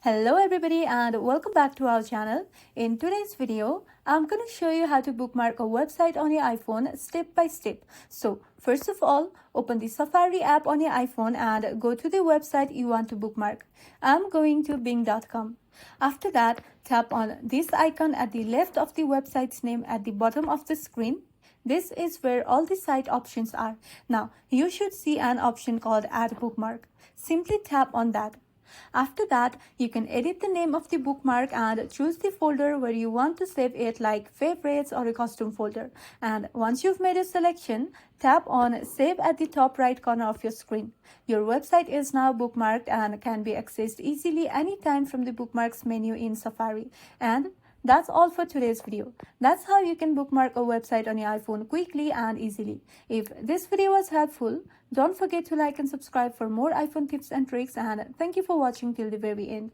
Hello everybody and welcome back to our channel. In today's video, I'm going to show you how to bookmark a website on your iPhone step by step. So first of all, open the Safari app on your iPhone and go to the website you want to bookmark. I'm going to bing.com. After that, tap on this icon at the left of the website's name at the bottom of the screen. This is where all the site options are. Now, you should see an option called Add Bookmark. Simply tap on that. After that, you can edit the name of the bookmark and choose the folder where you want to save it, like favorites or a custom folder. And once you've made a selection, tap on Save at the top right corner of your screen. Your website is now bookmarked and can be accessed easily anytime from the Bookmarks menu in Safari. And that's all for today's video. That's how you can bookmark a website on your iPhone quickly and easily. If this video was helpful, don't forget to like and subscribe for more iPhone tips and tricks, and thank you for watching till the very end.